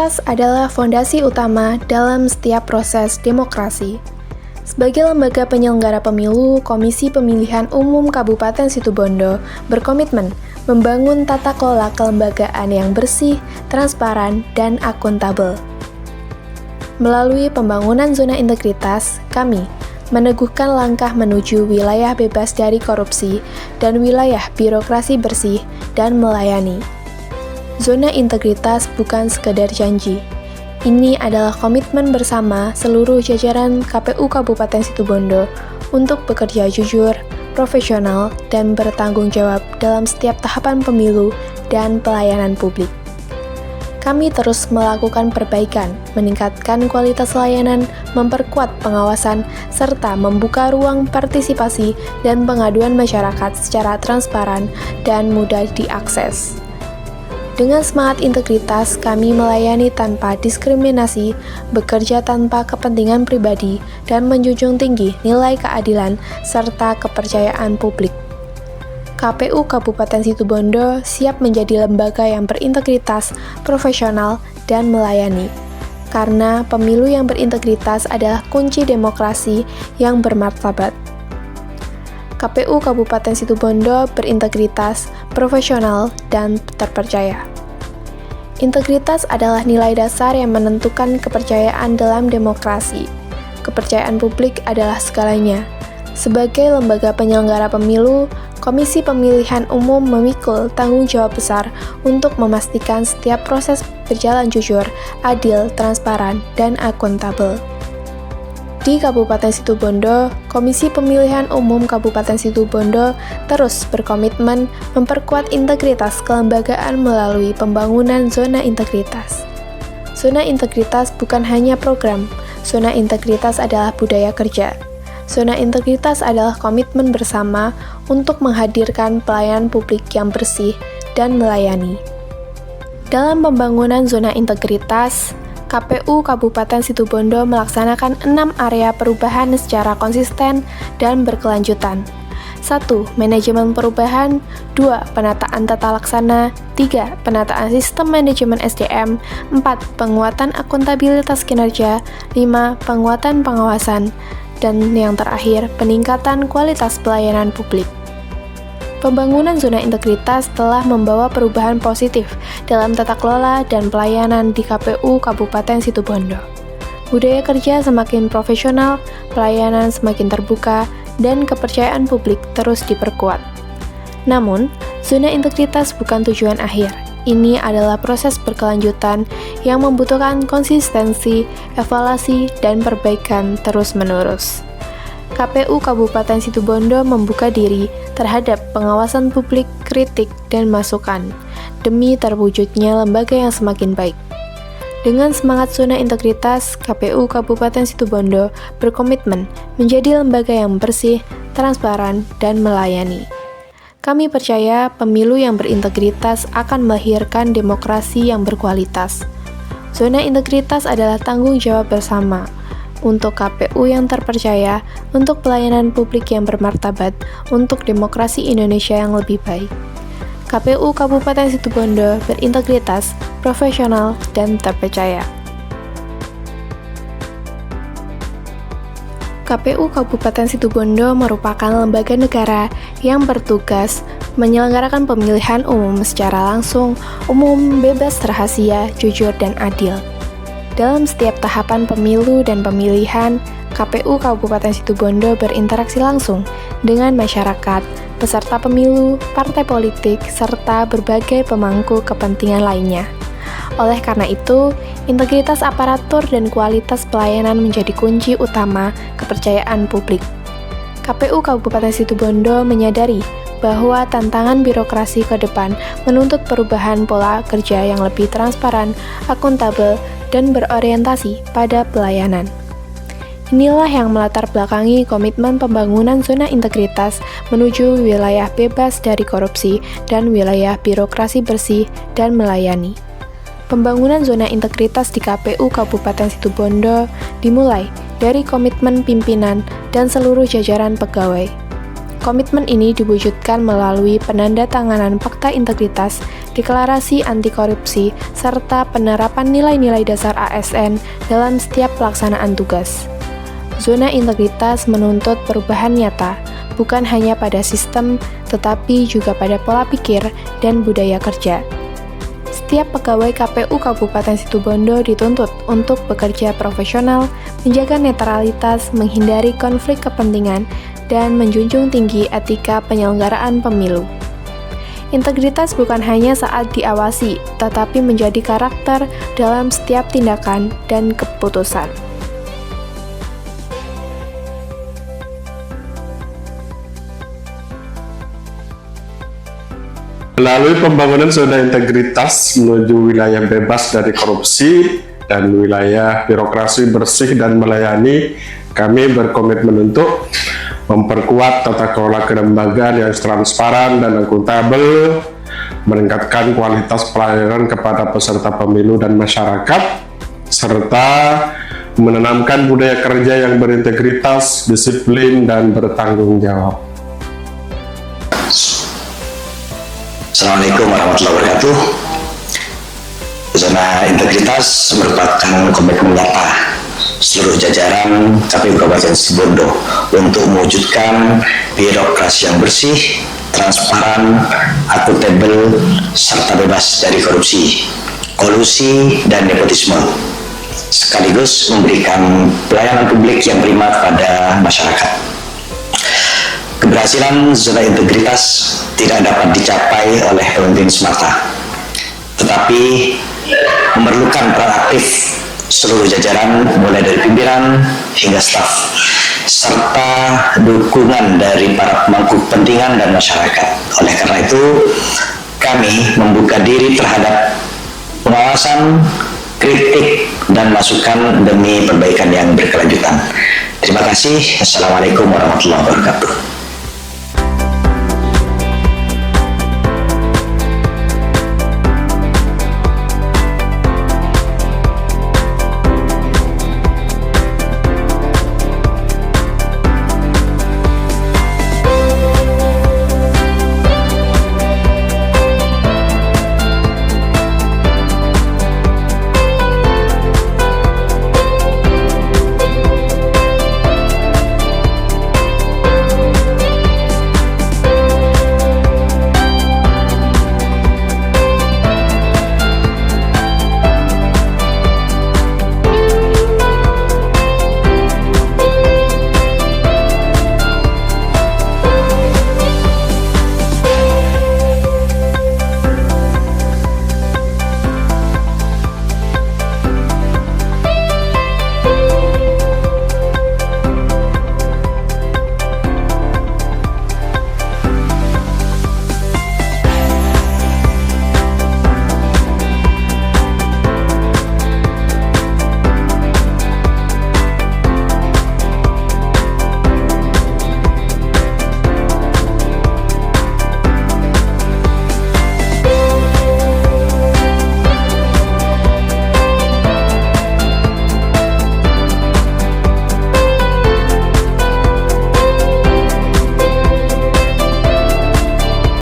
Integritas adalah fondasi utama dalam setiap proses demokrasi. Sebagai lembaga penyelenggara pemilu, Komisi Pemilihan Umum Kabupaten Situbondo berkomitmen membangun tata kelola kelembagaan yang bersih, transparan, dan akuntabel. Melalui pembangunan zona integritas, kami meneguhkan langkah menuju wilayah bebas dari korupsi dan wilayah birokrasi bersih dan melayani. Zona integritas bukan sekedar janji. Ini adalah komitmen bersama seluruh jajaran KPU Kabupaten Situbondo untuk bekerja jujur, profesional, dan bertanggung jawab dalam setiap tahapan pemilu dan pelayanan publik. Kami terus melakukan perbaikan, meningkatkan kualitas layanan, memperkuat pengawasan, serta membuka ruang partisipasi dan pengaduan masyarakat secara transparan dan mudah diakses. Dengan semangat integritas, kami melayani tanpa diskriminasi, bekerja tanpa kepentingan pribadi, dan menjunjung tinggi nilai keadilan serta kepercayaan publik. KPU Kabupaten Situbondo siap menjadi lembaga yang berintegritas, profesional, dan melayani. Karena pemilu yang berintegritas adalah kunci demokrasi yang bermartabat. KPU Kabupaten Situbondo berintegritas, profesional, dan terpercaya. Integritas adalah nilai dasar yang menentukan kepercayaan dalam demokrasi. Kepercayaan publik adalah segalanya. Sebagai lembaga penyelenggara pemilu, Komisi Pemilihan Umum memikul tanggung jawab besar untuk memastikan setiap proses berjalan jujur, adil, transparan, dan akuntabel. Di Kabupaten Situbondo, Komisi Pemilihan Umum Kabupaten Situbondo terus berkomitmen memperkuat integritas kelembagaan melalui pembangunan zona integritas. Zona integritas bukan hanya program, zona integritas adalah budaya kerja. Zona integritas adalah komitmen bersama untuk menghadirkan pelayanan publik yang bersih dan melayani. Dalam pembangunan zona integritas, KPU Kabupaten Situbondo melaksanakan 6 area perubahan secara konsisten dan berkelanjutan. 1. Manajemen perubahan. 2. Penataan tata laksana. 3. Penataan sistem manajemen SDM. 4. Penguatan akuntabilitas kinerja. 5. Penguatan pengawasan. Dan yang terakhir, peningkatan kualitas pelayanan publik. Pembangunan zona integritas telah membawa perubahan positif dalam tata kelola dan pelayanan di KPU Kabupaten Situbondo. Budaya kerja semakin profesional, pelayanan semakin terbuka, dan kepercayaan publik terus diperkuat. Namun, zona integritas bukan tujuan akhir. Ini adalah proses berkelanjutan yang membutuhkan konsistensi, evaluasi, dan perbaikan terus-menerus. KPU Kabupaten Situbondo membuka diri terhadap pengawasan publik, kritik, dan masukan, demi terwujudnya lembaga yang semakin baik. Dengan semangat zona integritas, KPU Kabupaten Situbondo berkomitmen menjadi lembaga yang bersih, transparan, dan melayani. Kami percaya pemilu yang berintegritas akan melahirkan demokrasi yang berkualitas. Zona integritas adalah tanggung jawab bersama untuk KPU yang terpercaya, untuk pelayanan publik yang bermartabat, untuk demokrasi Indonesia yang lebih baik. KPU Kabupaten Situbondo berintegritas, profesional, dan terpercaya. KPU Kabupaten Situbondo merupakan lembaga negara yang bertugas menyelenggarakan pemilihan umum secara langsung, umum, bebas, rahasia, jujur, dan adil. Dalam setiap tahapan pemilu dan pemilihan, KPU Kabupaten Situbondo berinteraksi langsung dengan masyarakat, peserta pemilu, partai politik, serta berbagai pemangku kepentingan lainnya. Oleh karena itu, integritas aparatur dan kualitas pelayanan menjadi kunci utama kepercayaan publik. KPU Kabupaten Situbondo menyadari bahwa tantangan birokrasi ke depan menuntut perubahan pola kerja yang lebih transparan, akuntabel, dan berorientasi pada pelayanan. Inilah yang melatar belakangi komitmen pembangunan zona integritas menuju wilayah bebas dari korupsi dan wilayah birokrasi bersih dan melayani. Pembangunan zona integritas di KPU Kabupaten Situbondo dimulai dari komitmen pimpinan dan seluruh jajaran pegawai. Komitmen ini diwujudkan melalui penandatanganan Fakta Integritas, Deklarasi Anti Korupsi, serta penerapan nilai-nilai dasar ASN dalam setiap pelaksanaan tugas. Zona integritas menuntut perubahan nyata, bukan hanya pada sistem, tetapi juga pada pola pikir dan budaya kerja. Setiap pegawai KPU Kabupaten Situbondo dituntut untuk bekerja profesional, menjaga netralitas, menghindari konflik kepentingan, dan menjunjung tinggi etika penyelenggaraan pemilu. Integritas bukan hanya saat diawasi, tetapi menjadi karakter dalam setiap tindakan dan keputusan. Melalui pembangunan zona integritas menuju wilayah bebas dari korupsi dan wilayah birokrasi bersih dan melayani, kami berkomitmen untuk memperkuat tata kelola kelembagaan yang transparan dan akuntabel, meningkatkan kualitas pelayanan kepada peserta pemilu dan masyarakat, serta menanamkan budaya kerja yang berintegritas, disiplin, dan bertanggung jawab. Assalamualaikum warahmatullahi wabarakatuh. Zona integritas merupakan komitmen nyata seluruh jajaran KPU Kabupaten Situbondo untuk mewujudkan birokrasi yang bersih, transparan, akuntabel, serta bebas dari korupsi, kolusi, dan nepotisme, sekaligus memberikan pelayanan publik yang prima kepada masyarakat. Keberhasilan zona integritas tidak dapat dicapai oleh pemimpin semata, tetapi memerlukan peran aktif seluruh jajaran mulai dari pimpinan hingga staf, serta dukungan dari para pemangku kepentingan dan masyarakat. Oleh karena itu, kami membuka diri terhadap pengawasan, kritik, dan masukan demi perbaikan yang berkelanjutan. Terima kasih. Assalamualaikum warahmatullahi wabarakatuh.